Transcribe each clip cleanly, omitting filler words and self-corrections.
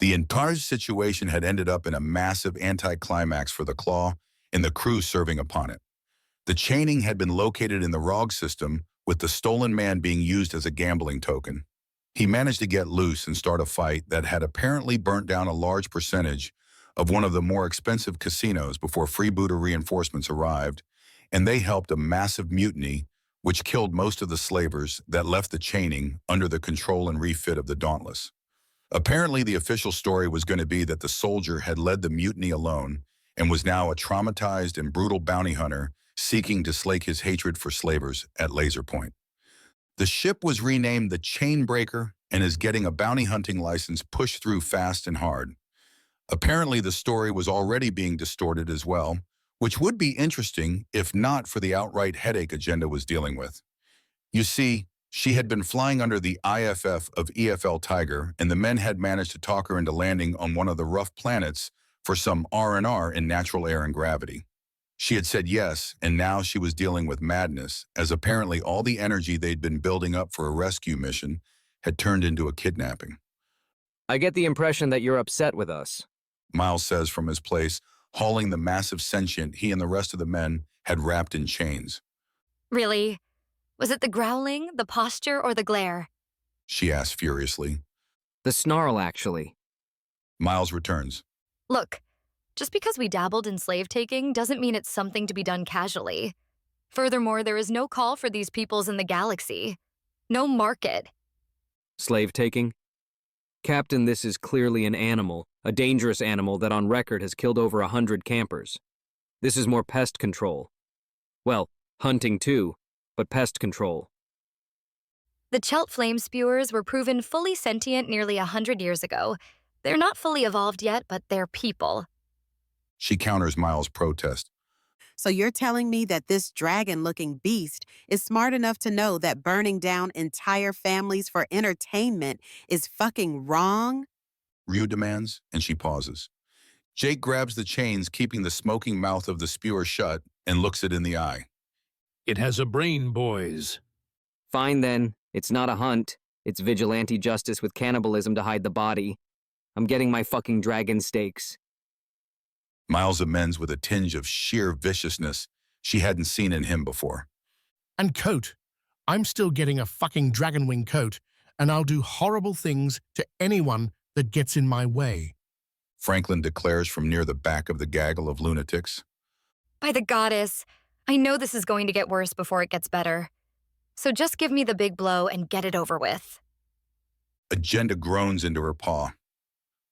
The entire situation had ended up in a massive anticlimax for the Claw and the crew serving upon it. The chaining had been located in the ROG system, with the stolen man being used as a gambling token. He managed to get loose and start a fight that had apparently burnt down a large percentage of one of the more expensive casinos before freebooter reinforcements arrived, and they helped a massive mutiny which killed most of the slavers that left the chaining under the control and refit of the Dauntless. Apparently, the official story was going to be that the soldier had led the mutiny alone and was now a traumatized and brutal bounty hunter seeking to slake his hatred for slavers at laser point. The ship was renamed the Chainbreaker and is getting a bounty hunting license pushed through fast and hard. Apparently, the story was already being distorted as well, which would be interesting if not for the outright headache Agenda was dealing with. You see, she had been flying under the IFF of EFL Tiger, and the men had managed to talk her into landing on one of the rough planets for some R&R in natural air and gravity. She had said yes, and now she was dealing with madness, as apparently all the energy they'd been building up for a rescue mission had turned into a kidnapping. I get the impression that you're upset with us, Miles says from his place, hauling the massive sentient he and the rest of the men had wrapped in chains. Really? Was it the growling, the posture, or the glare? She asked furiously. The snarl, actually. Miles returns. Look, just because we dabbled in slave-taking doesn't mean it's something to be done casually. Furthermore, there is no call for these peoples in the galaxy. No market. Slave-taking? Captain, this is clearly an animal, a dangerous animal that on record has killed over 100 campers. This is more pest control. Well, hunting too, but pest control. The Chelt flame spewers were proven fully sentient nearly 100 years ago. They're not fully evolved yet, but they're people. She counters Miles' protest. So you're telling me that this dragon-looking beast is smart enough to know that burning down entire families for entertainment is fucking wrong? Ryu demands, and she pauses. Jake grabs the chains, keeping the smoking mouth of the spewer shut, and looks it in the eye. It has a brain, boys. Fine then, it's not a hunt. It's vigilante justice with cannibalism to hide the body. I'm getting my fucking dragon steaks. Miles amends with a tinge of sheer viciousness she hadn't seen in him before. And coat. I'm still getting a fucking dragon wing coat, and I'll do horrible things to anyone that gets in my way. Franklin declares from near the back of the gaggle of lunatics. By the goddess, I know this is going to get worse before it gets better. So just give me the big blow and get it over with. Agenda groans into her paw.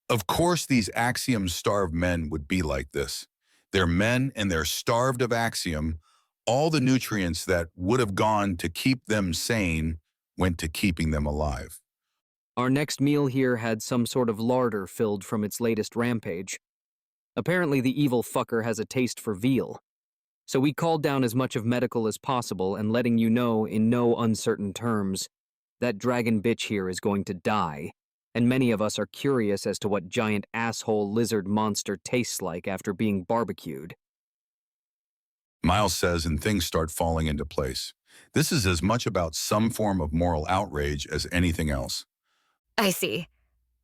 Of course these Axiom-starved men would be like this. They're men and they're starved of Axiom. All the nutrients that would have gone to keep them sane went to keeping them alive. Our next meal here had some sort of larder filled from its latest rampage. Apparently the evil fucker has a taste for veal. So we called down as much of medical as possible and letting you know in no uncertain terms that dragon bitch here is going to die. And many of us are curious as to what giant asshole lizard monster tastes like after being barbecued. Miles says, and things start falling into place. This is as much about some form of moral outrage as anything else. I see.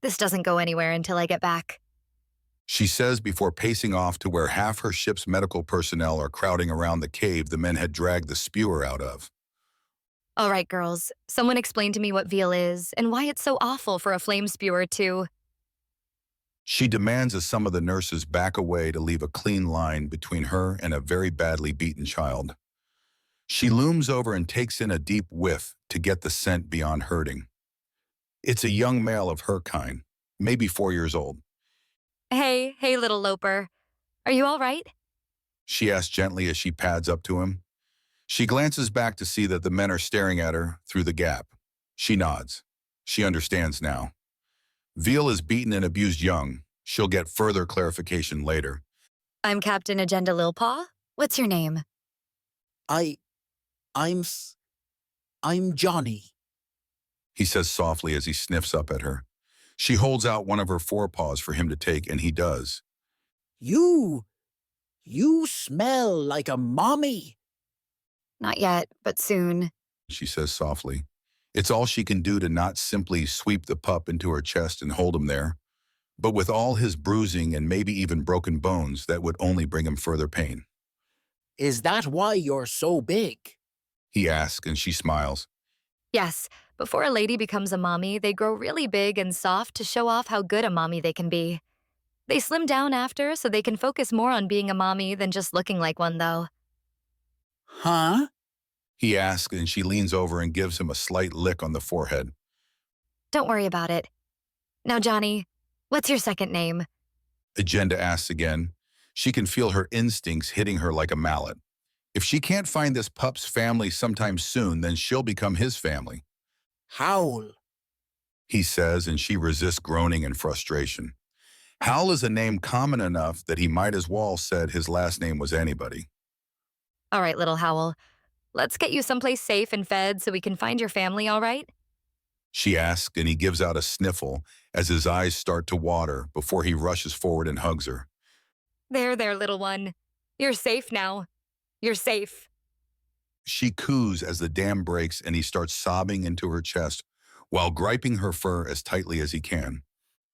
This doesn't go anywhere until I get back. She says before pacing off to where half her ship's medical personnel are crowding around the cave the men had dragged the spewer out of. All right, girls. Someone explain to me what veal is and why it's so awful for a flame spewer to... She demands as some of the nurses back away to leave a clean line between her and a very badly beaten child. She looms over and takes in a deep whiff to get the scent beyond hurting. It's a young male of her kind, maybe 4 years old. Hey, little loper. Are you all right? She asks gently as she pads up to him. She glances back to see that the men are staring at her through the gap. She nods. She understands now. Veal is beaten and abused young. She'll get further clarification later. I'm Captain Agenda Lilpaw. What's your name? I'm Johnny. He says softly as he sniffs up at her. She holds out one of her forepaws for him to take, and he does. You smell like a mommy. Not yet, but soon. She says softly. It's all she can do to not simply sweep the pup into her chest and hold him there. but with all his bruising and maybe even broken bones, that would only bring him further pain. Is that why you're so big? He asks, and she smiles. Yes, before a lady becomes a mommy, they grow really big and soft to show off how good a mommy they can be. They slim down after so they can focus more on being a mommy than just looking like one, though. Huh? He asks, and she leans over and gives him a slight lick on the forehead. Don't worry about it. Now, Johnny, what's your second name? Agenda asks again. She can feel her instincts hitting her like a mallet. If she can't find this pup's family sometime soon, then she'll become his family. Howl. He says, and she resists groaning in frustration. Hal is a name common enough that he might as well said his last name was anybody. All right, little Howl. Let's get you someplace safe and fed so we can find your family, all right? She asks, and he gives out a sniffle as his eyes start to water before he rushes forward and hugs her. There, little one. You're safe now. You're safe. She coos as the dam breaks and he starts sobbing into her chest while griping her fur as tightly as he can.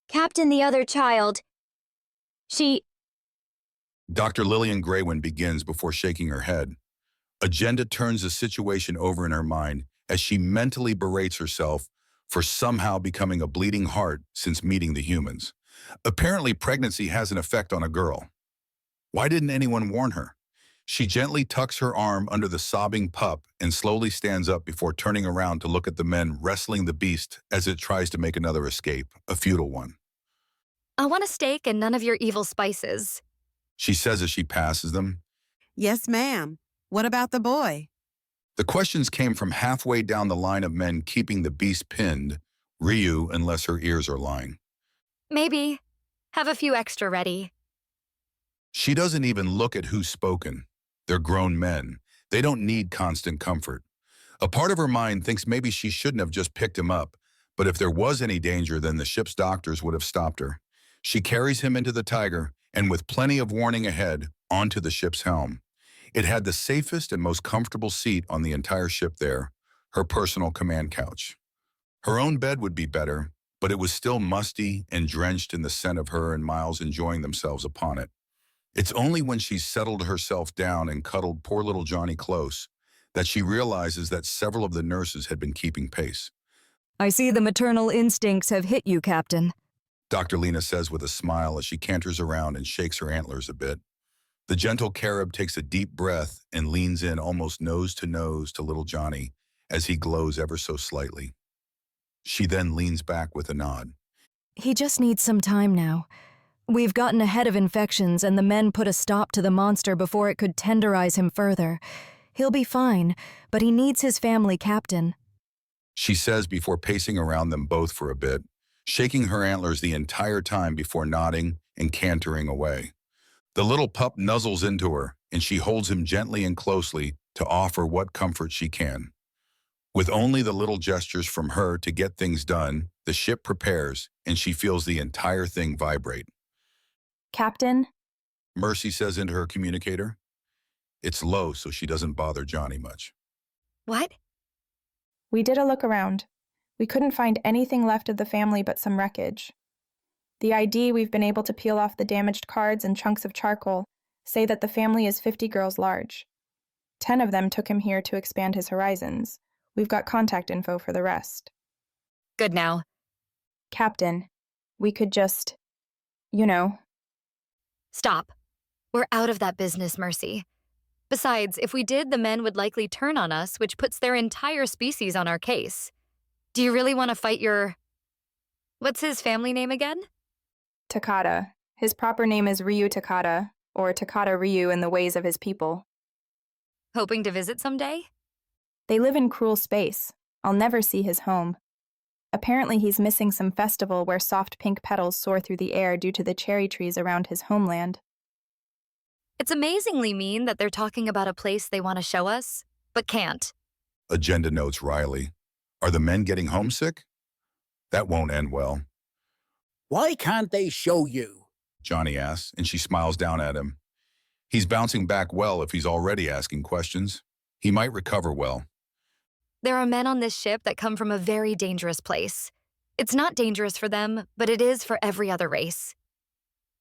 Captain, the other child. She... Dr. Lillian Graywin begins before shaking her head. Agenda turns the situation over in her mind as she mentally berates herself for somehow becoming a bleeding heart since meeting the humans. Apparently, pregnancy has an effect on a girl. Why didn't anyone warn her? She gently tucks her arm under the sobbing pup and slowly stands up before turning around to look at the men wrestling the beast as it tries to make another escape, a futile one. I want a steak and none of your evil spices. She says as she passes them. Yes, ma'am. What about the boy? The questions came from halfway down the line of men keeping the beast pinned, Ryu unless her ears are lying. Maybe. Have a few extra ready. She doesn't even look at who's spoken. They're grown men. They don't need constant comfort. A part of her mind thinks maybe she shouldn't have just picked him up, but if there was any danger, then the ship's doctors would have stopped her. She carries him into the Tiger, and with plenty of warning ahead, onto the ship's helm. It had the safest and most comfortable seat on the entire ship there, her personal command couch. Her own bed would be better, but it was still musty and drenched in the scent of her and Miles enjoying themselves upon it. It's only when she's settled herself down and cuddled poor little Johnny close that she realizes that several of the nurses had been keeping pace. I see the maternal instincts have hit you, Captain. Dr. Lena says with a smile as she canters around and shakes her antlers a bit. The gentle Carib takes a deep breath and leans in almost nose to little Johnny as he glows ever so slightly. She then leans back with a nod. He just needs some time now. We've gotten ahead of infections and the men put a stop to the monster before it could tenderize him further. He'll be fine, but he needs his family, Captain. She says before pacing around them both for a bit, shaking her antlers the entire time before nodding and cantering away. The little pup nuzzles into her, and she holds him gently and closely to offer what comfort she can. With only the little gestures from her to get things done, the ship prepares, and she feels the entire thing vibrate. Captain? Mercy says into her communicator. It's low, so she doesn't bother Johnny much. What? We did a look around. We couldn't find anything left of the family but some wreckage. The ID we've been able to peel off the damaged cards and chunks of charcoal say that the family is 50 girls large. 10 of them took him here to expand his horizons. We've got contact info for the rest. Good now. Captain, we could just, Stop. We're out of that business, Mercy. Besides, if we did, the men would likely turn on us, which puts their entire species on our case. Do you really want to fight your... What's his family name again? Takata. His proper name is Ryu Takata, or Takata Ryu in the ways of his people. Hoping to visit someday? They live in cruel space. I'll never see his home. Apparently he's missing some festival where soft pink petals soar through the air due to the cherry trees around his homeland. It's amazingly mean that they're talking about a place they want to show us, but can't. Agenda notes wryly. Are the men getting homesick? That won't end well. Why can't they show you? Johnny asks, and she smiles down at him. He's bouncing back well if he's already asking questions. He might recover well. There are men on this ship that come from a very dangerous place. It's not dangerous for them, but it is for every other race.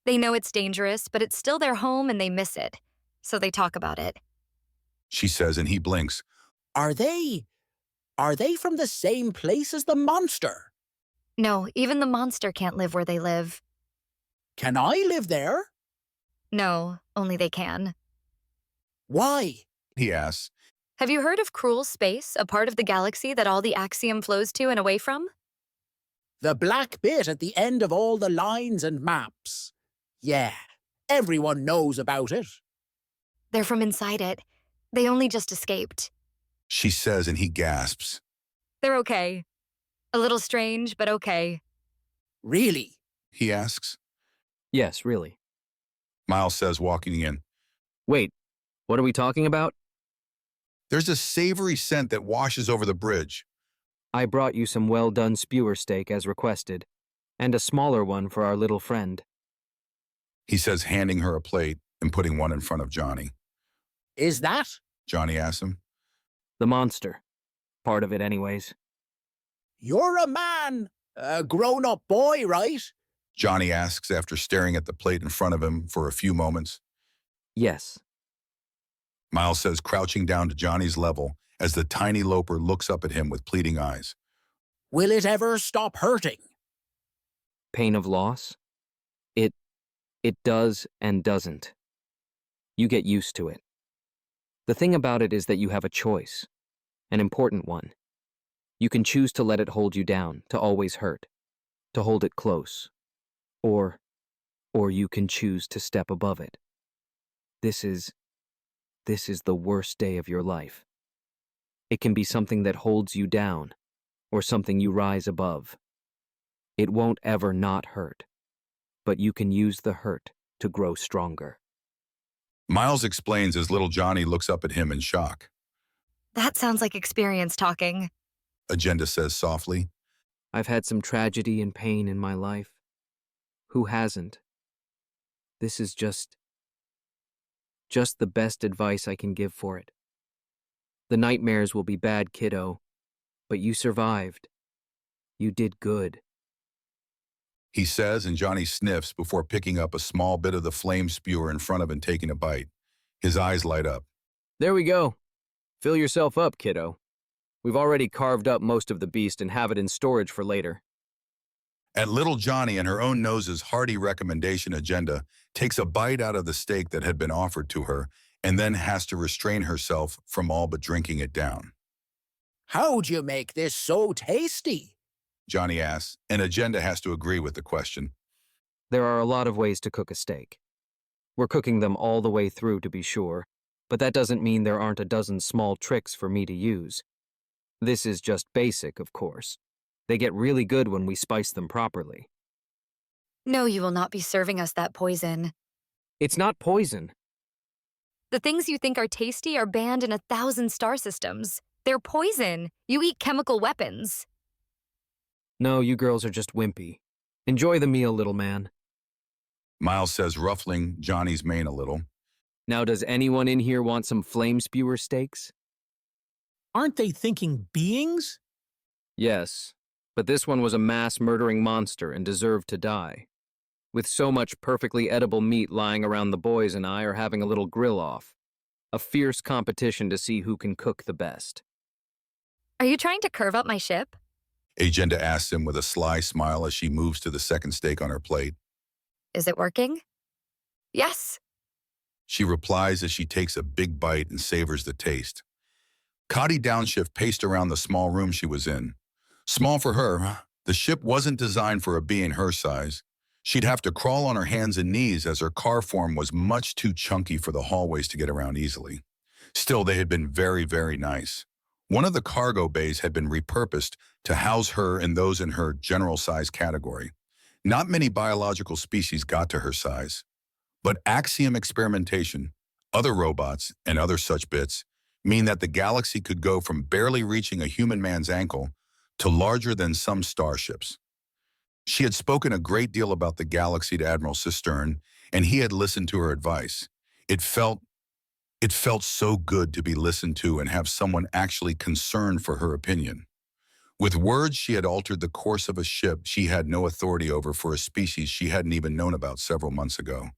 They know it's dangerous, but it's still their home and they miss it. So they talk about it. She says, and he blinks. Are they from the same place as the monster? No, even the monster can't live where they live. Can I live there? No, only they can. Why? He asks. Have you heard of cruel space, a part of the galaxy that all the axiom flows to and away from? The black bit at the end of all the lines and maps. Yeah, everyone knows about it. They're from inside it. They only just escaped. She says, and he gasps. They're okay. A little strange, but okay. Really? He asks. Yes, really. Miles says, walking in. Wait, what are we talking about? There's a savory scent that washes over the bridge. I brought you some well-done skewer steak as requested, and a smaller one for our little friend. He says, handing her a plate and putting one in front of Johnny. Is that? Johnny asks him. The monster. Part of it anyways. You're a man, a grown-up boy, right? Johnny asks after staring at the plate in front of him for a few moments. Yes. Miles says, crouching down to Johnny's level as the tiny loper looks up at him with pleading eyes. Will it ever stop hurting? Pain of loss? It does and doesn't. You get used to it. The thing about it is that you have a choice, an important one. You can choose to let it hold you down, to always hurt, to hold it close. Or you can choose to step above it. This is the worst day of your life. It can be something that holds you down, or something you rise above. It won't ever not hurt, but you can use the hurt to grow stronger. Miles explains as little Johnny looks up at him in shock. That sounds like experience talking. Agenda says softly. I've had some tragedy and pain in my life. Who hasn't? This is just the best advice I can give for it. The nightmares will be bad, kiddo, but you survived. You did good. He says, and Johnny sniffs before picking up a small bit of the flame spewer in front of him and taking a bite. His eyes light up. There we go. Fill yourself up, kiddo. We've already carved up most of the beast and have it in storage for later. At little Johnny and her own nose's hearty recommendation, Agenda takes a bite out of the steak that had been offered to her and then has to restrain herself from all but drinking it down. How'd you make this so tasty? Johnny asks, and Agenda has to agree with the question. There are a lot of ways to cook a steak. We're cooking them all the way through to be sure, but that doesn't mean there aren't a dozen small tricks for me to use. This is just basic, of course. They get really good when we spice them properly. No, you will not be serving us that poison. It's not poison. The things you think are tasty are banned in 1,000 star systems. They're poison. You eat chemical weapons. No, you girls are just wimpy. Enjoy the meal, little man. Miles says, ruffling Johnny's mane a little. Now, does anyone in here want some flame spewer steaks? Aren't they thinking beings? Yes, but this one was a mass-murdering monster and deserved to die. With so much perfectly edible meat lying around, the boys and I are having a little grill-off. A fierce competition to see who can cook the best. Are you trying to curve up my ship? Agenda asks him with a sly smile as she moves to the second steak on her plate. Is it working? Yes. She replies as she takes a big bite and savors the taste. Cotti downshift paced around the small room she was in. Small for her, the ship wasn't designed for a being her size. She'd have to crawl on her hands and knees as her car form was much too chunky for the hallways to get around easily. Still, they had been very, very nice. One of the cargo bays had been repurposed to house her and those in her general size category. Not many biological species got to her size. But axiom experimentation, other robots, and other such bits mean that the galaxy could go from barely reaching a human man's ankle to larger than some starships. She had spoken a great deal about the galaxy to Admiral Cistern, and he had listened to her advice. It felt so good to be listened to and have someone actually concerned for her opinion. With words, she had altered the course of a ship she had no authority over for a species she hadn't even known about several months ago.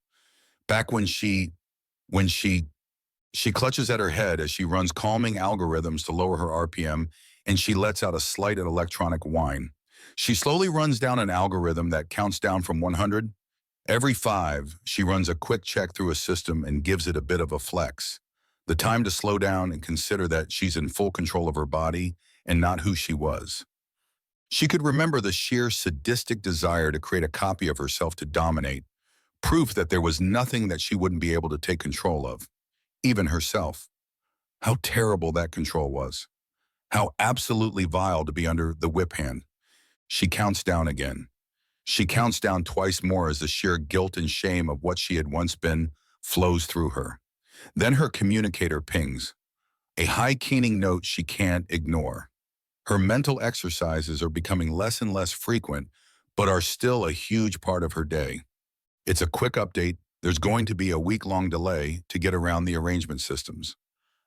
Back when she clutches at her head as she runs calming algorithms to lower her RPM, and she lets out a slight electronic whine. She slowly runs down an algorithm that counts down from 100. Every 5, she runs a quick check through a system and gives it a bit of a flex. The time to slow down and consider that she's in full control of her body and not who she was. She could remember the sheer sadistic desire to create a copy of herself to dominate, proof that there was nothing that she wouldn't be able to take control of, even herself. How terrible that control was. How absolutely vile to be under the whip hand. She counts down again. She counts down twice more as the sheer guilt and shame of what she had once been flows through her. Then her communicator pings, a high keening note she can't ignore. Her mental exercises are becoming less and less frequent, but are still a huge part of her day. It's a quick update. There's going to be a week-long delay to get around the arrangement systems.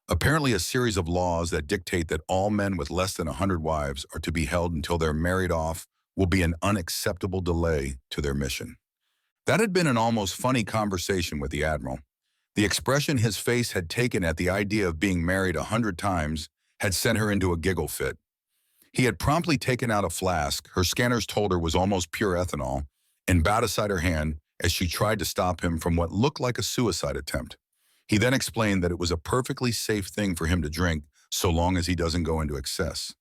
Apparently a series of laws that dictate that all men with less than 100 wives are to be held until they're married off will be an unacceptable delay to their mission. That had been an almost funny conversation with the Admiral. The expression his face had taken at the idea of being married 100 times had sent her into a giggle fit. He had promptly taken out a flask her scanners told her was almost pure ethanol and bowed aside her hand as she tried to stop him from what looked like a suicide attempt. He then explained that it was a perfectly safe thing for him to drink so long as he doesn't go into excess.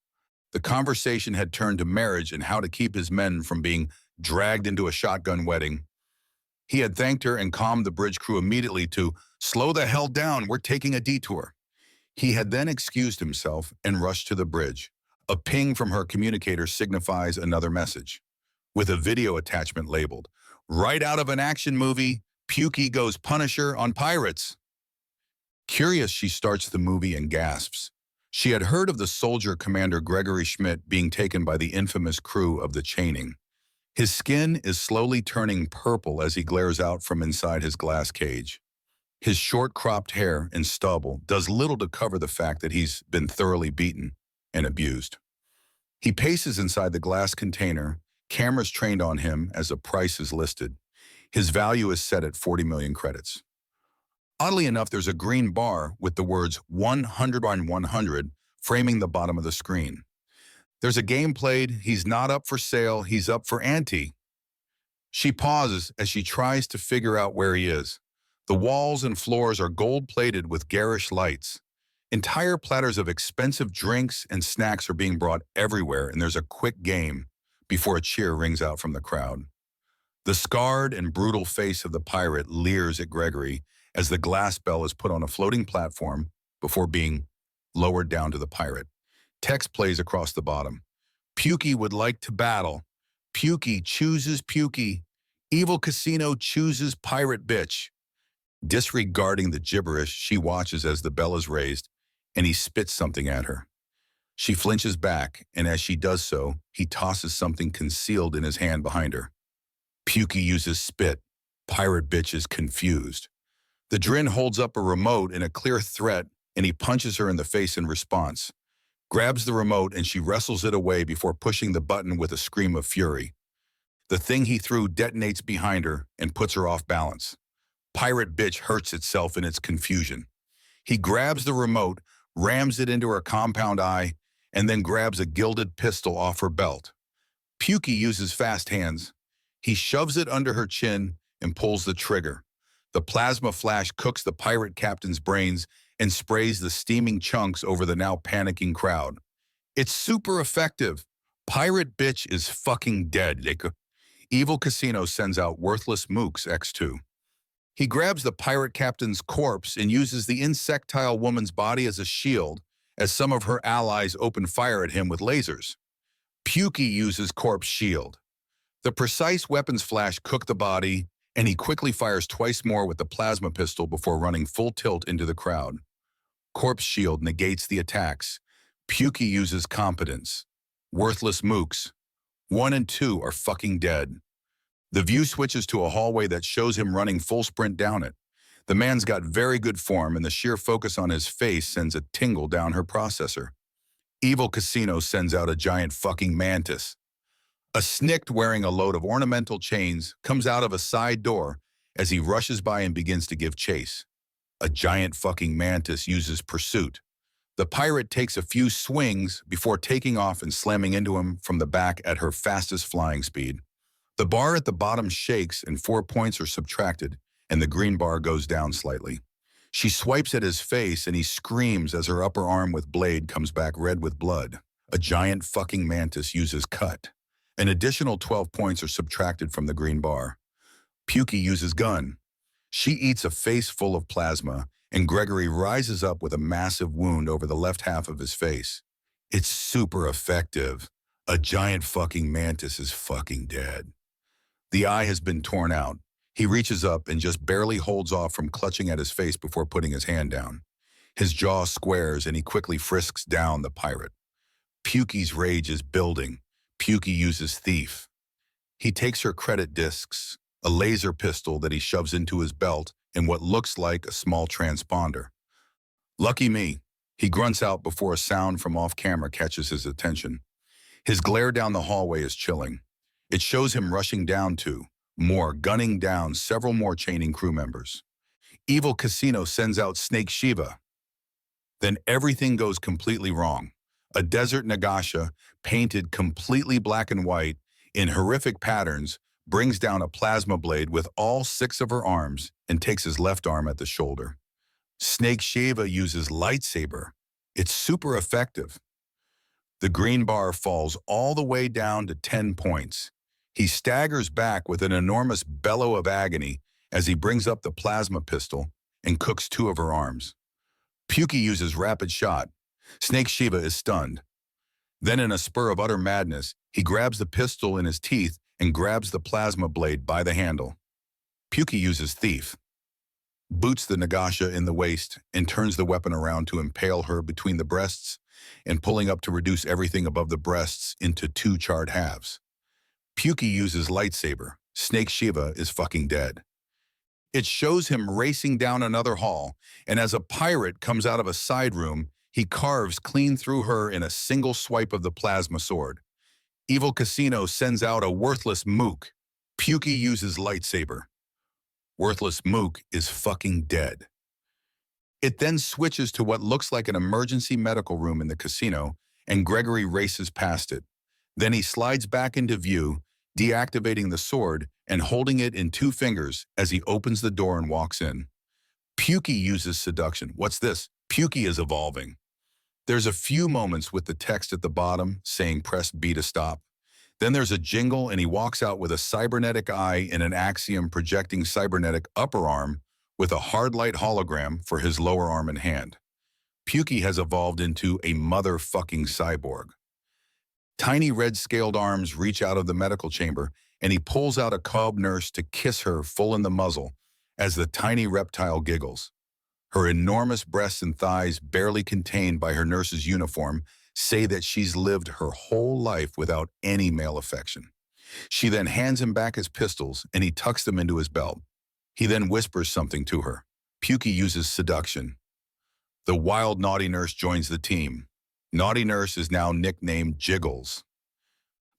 The conversation had turned to marriage and how to keep his men from being dragged into a shotgun wedding. He had thanked her and calmed the bridge crew immediately to slow the hell down, we're taking a detour. He had then excused himself and rushed to the bridge. A ping from her communicator signifies another message, with a video attachment labeled, right out of an action movie, Pukey goes Punisher on pirates. Curious, she starts the movie and gasps. She had heard of the soldier Commander Gregory Schmidt being taken by the infamous crew of the Chaining. His skin is slowly turning purple as he glares out from inside his glass cage. His short cropped hair and stubble does little to cover the fact that he's been thoroughly beaten and abused. He paces inside the glass container, cameras trained on him as a price is listed. His value is set at 40 million credits. Oddly enough, there's a green bar with the words 100 on 100 framing the bottom of the screen. There's a game played, he's not up for sale, he's up for ante. She pauses as she tries to figure out where he is. The walls and floors are gold-plated with garish lights. Entire platters of expensive drinks and snacks are being brought everywhere, and there's a quick game before a cheer rings out from the crowd. The scarred and brutal face of the pirate leers at Gregory as the glass bell is put on a floating platform before being lowered down to the pirate. Text plays across the bottom. Pukey would like to battle. Pukey chooses Pukey. Evil Casino chooses pirate bitch. Disregarding the gibberish, she watches as the bell is raised and he spits something at her. She flinches back, and as she does so, he tosses something concealed in his hand behind her. Pukey uses spit. Pirate bitch is confused. The Drin holds up a remote in a clear threat, and he punches her in the face in response. Grabs the remote, and she wrestles it away before pushing the button with a scream of fury. The thing he threw detonates behind her and puts her off balance. Pirate bitch hurts itself in its confusion. He grabs the remote, rams it into her compound eye, and then grabs a gilded pistol off her belt. Pukey uses fast hands. He shoves it under her chin and pulls the trigger. The plasma flash cooks the pirate captain's brains and sprays the steaming chunks over the now panicking crowd. It's super effective. Pirate bitch is fucking dead. Evil Casino sends out worthless mooks X2. He grabs the pirate captain's corpse and uses the insectile woman's body as a shield as some of her allies open fire at him with lasers. Pukey uses corpse shield. The precise weapons flash cook the body, and he quickly fires twice more with the plasma pistol before running full tilt into the crowd. Corpse shield negates the attacks. Pukey uses competence. Worthless mooks. 1 and 2 are fucking dead. The view switches to a hallway that shows him running full sprint down it. The man's got very good form, and the sheer focus on his face sends a tingle down her processor. Evil Casino sends out a giant fucking mantis. A snicked wearing a load of ornamental chains comes out of a side door as he rushes by and begins to give chase. A giant fucking mantis uses pursuit. The pirate takes a few swings before taking off and slamming into him from the back at her fastest flying speed. The bar at the bottom shakes and 4 points are subtracted, and the green bar goes down slightly. She swipes at his face and he screams as her upper arm with blade comes back red with blood. A giant fucking mantis uses cut. An additional 12 points are subtracted from the green bar. Pukey uses gun. She eats a face full of plasma, and Gregory rises up with a massive wound over the left half of his face. It's super effective. A giant fucking mantis is fucking dead. The eye has been torn out. He reaches up and just barely holds off from clutching at his face before putting his hand down. His jaw squares and he quickly frisks down the pirate. Pukey's rage is building. Pukey uses thief. He takes her credit discs, a laser pistol that he shoves into his belt, and what looks like a small transponder. Lucky me, he grunts out before a sound from off-camera catches his attention. His glare down the hallway is chilling. It shows him rushing down to, gunning down several more chaining crew members. Evil Casino sends out Snake Shiva. Then everything goes completely wrong. A desert Nagasha, painted completely black and white, in horrific patterns, brings down a plasma blade with all 6 of her arms and takes his left arm at the shoulder. Snake Shiva uses lightsaber. It's super effective. The green bar falls all the way down to 10 points. He staggers back with an enormous bellow of agony as he brings up the plasma pistol and cooks 2 of her arms. Pukey uses rapid shot. Snake Shiva is stunned. Then in a spur of utter madness, he grabs the pistol in his teeth and grabs the plasma blade by the handle. Pukey uses thief, boots the Nagasha in the waist and turns the weapon around to impale her between the breasts and pulling up to reduce everything above the breasts into 2 charred halves. Pukey uses lightsaber. Snake Shiva is fucking dead. It shows him racing down another hall, and as a pirate comes out of a side room, he carves clean through her in a single swipe of the plasma sword. Evil Casino sends out a worthless mook. Pukey uses lightsaber. Worthless mook is fucking dead. It then switches to what looks like an emergency medical room in the casino, and Gregory races past it. Then he slides back into view, deactivating the sword and holding it in 2 fingers as he opens the door and walks in. Pukey uses seduction. What's this? Pukey is evolving. There's a few moments with the text at the bottom saying press B to stop. Then there's a jingle and he walks out with a cybernetic eye and an axiom projecting cybernetic upper arm with a hard light hologram for his lower arm and hand. Pukey has evolved into a motherfucking cyborg. Tiny red scaled arms reach out of the medical chamber and he pulls out a cub nurse to kiss her full in the muzzle as the tiny reptile giggles. Her enormous breasts and thighs, barely contained by her nurse's uniform, say that she's lived her whole life without any male affection. She then hands him back his pistols and he tucks them into his belt. He then whispers something to her. Pukey uses seduction. The wild naughty nurse joins the team. Naughty nurse is now nicknamed Jiggles.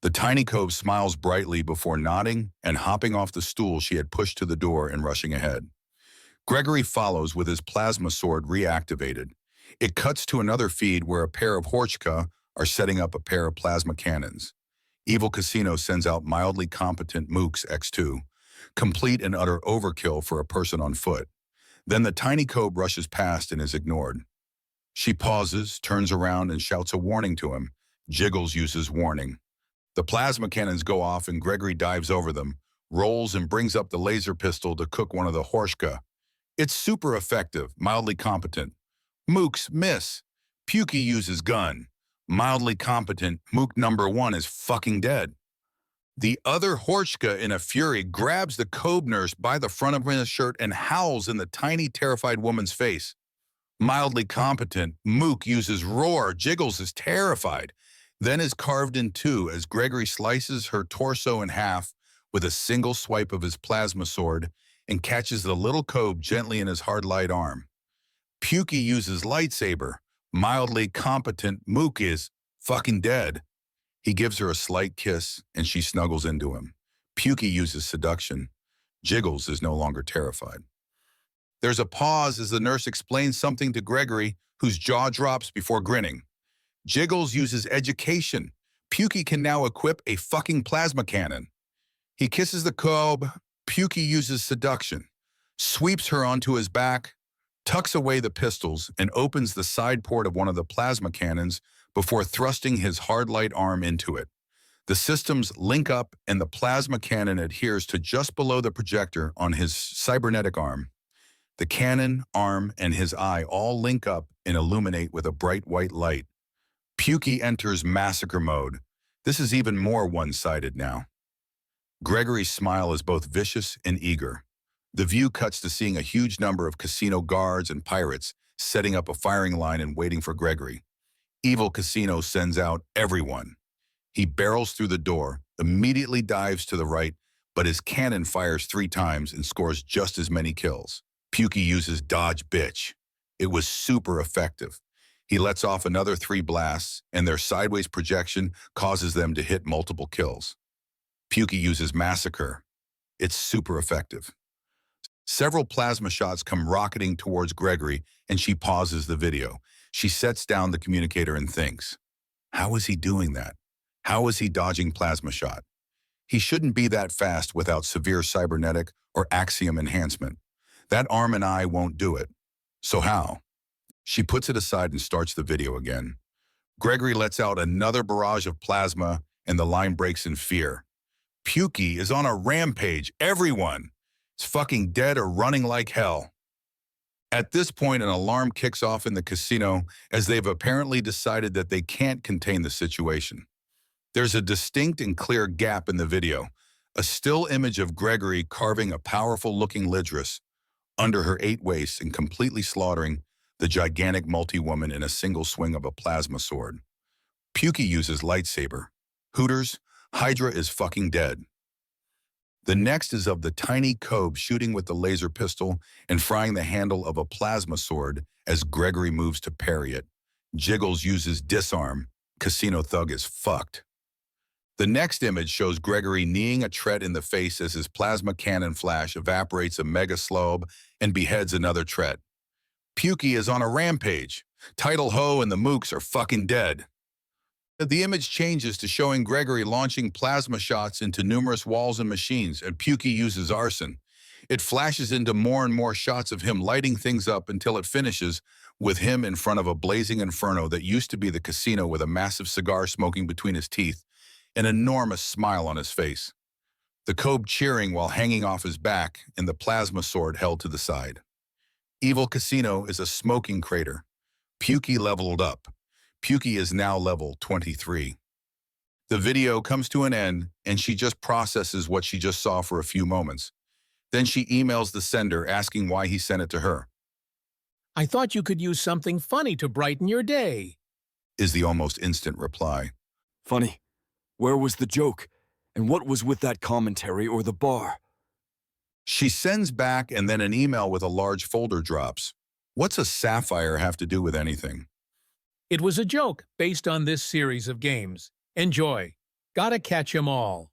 The tiny cove smiles brightly before nodding and hopping off the stool she had pushed to the door and rushing ahead. Gregory follows with his plasma sword reactivated. It cuts to another feed where a pair of Horchka are setting up a pair of plasma cannons. Evil Casino sends out mildly competent Mooks X2, complete and utter overkill for a person on foot. Then the tiny cove rushes past and is ignored. She pauses, turns around, and shouts a warning to him. Jiggles uses warning. The plasma cannons go off and Gregory dives over them, rolls and brings up the laser pistol to cook one of the Horchka. It's super effective, mildly competent. Mooks miss. Pukey uses gun. Mildly competent, Mook number 1 is fucking dead. The other Horchka, in a fury, grabs the Kobe nurse by the front of his shirt and howls in the tiny, terrified woman's face. Mildly competent, Mook uses roar. Jiggles is terrified, then is carved in 2 as Gregory slices her torso in half with a single swipe of his plasma sword and catches the little Kobe gently in his hard light arm. Pukey uses lightsaber. Mildly competent Mook is fucking dead. He gives her a slight kiss, and she snuggles into him. Pukey uses seduction. Jiggles is no longer terrified. There's a pause as the nurse explains something to Gregory, whose jaw drops before grinning. Jiggles uses education. Pukey can now equip a fucking plasma cannon. He kisses the cob. Pukey uses seduction, sweeps her onto his back, tucks away the pistols, and opens the side port of one of the plasma cannons before thrusting his hard light arm into it. The systems link up and the plasma cannon adheres to just below the projector on his cybernetic arm. The cannon, arm, and his eye all link up and illuminate with a bright white light. Pukey enters massacre mode. This is even more one-sided now. Gregory's smile is both vicious and eager. The view cuts to seeing a huge number of casino guards and pirates setting up a firing line and waiting for Gregory. Evil Casino sends out everyone. He barrels through the door, immediately dives to the right, but his cannon fires 3 times and scores just as many kills. Pukey uses dodge bitch. It was super effective. He lets off another 3 blasts, and their sideways projection causes them to hit multiple kills. Pukey uses massacre. It's super effective. Several plasma shots come rocketing towards Gregory, and she pauses the video. She sets down the communicator and thinks, how is he doing that? How is he dodging plasma shot? He shouldn't be that fast without severe cybernetic or axiom enhancement. That arm and eye won't do it. So how? She puts it aside and starts the video again. Gregory lets out another barrage of plasma, and the line breaks in fear. Pukey is on a rampage. Everyone is fucking dead or running like hell. At this point, an alarm kicks off in the casino as they've apparently decided that they can't contain the situation. There's a distinct and clear gap in the video, a still image of Gregory carving a powerful-looking Lidris under her 8 waists and completely slaughtering the gigantic multi-woman in a single swing of a plasma sword. Pukey uses lightsaber. Hooters, Hydra is fucking dead. The next is of the tiny Cobb shooting with the laser pistol and frying the handle of a plasma sword as Gregory moves to parry it. Jiggles uses disarm. Casino Thug is fucked. The next image shows Gregory kneeing a Tret in the face as his plasma cannon flash evaporates a mega slobe and beheads another Tret. Pukey is on a rampage. Tidal Ho and the Mooks are fucking dead. The image changes to showing Gregory launching plasma shots into numerous walls and machines, and Pukey uses arson. It flashes into more and more shots of him lighting things up until it finishes with him in front of a blazing inferno that used to be the casino with a massive cigar smoking between his teeth, an enormous smile on his face. The Cobb cheering while hanging off his back and the plasma sword held to the side. Evil Casino is a smoking crater. Pukey leveled up. Pukey is now level 23. The video comes to an end, and she just processes what she just saw for a few moments. Then she emails the sender asking why he sent it to her. I thought you could use something funny to brighten your day, Is the almost instant reply. Funny. Where was the joke? And what was with that commentary or the bar? She sends back, and then an email with a large folder drops. What's a sapphire have to do with anything? It was a joke based on this series of games. Enjoy. Gotta catch 'em all.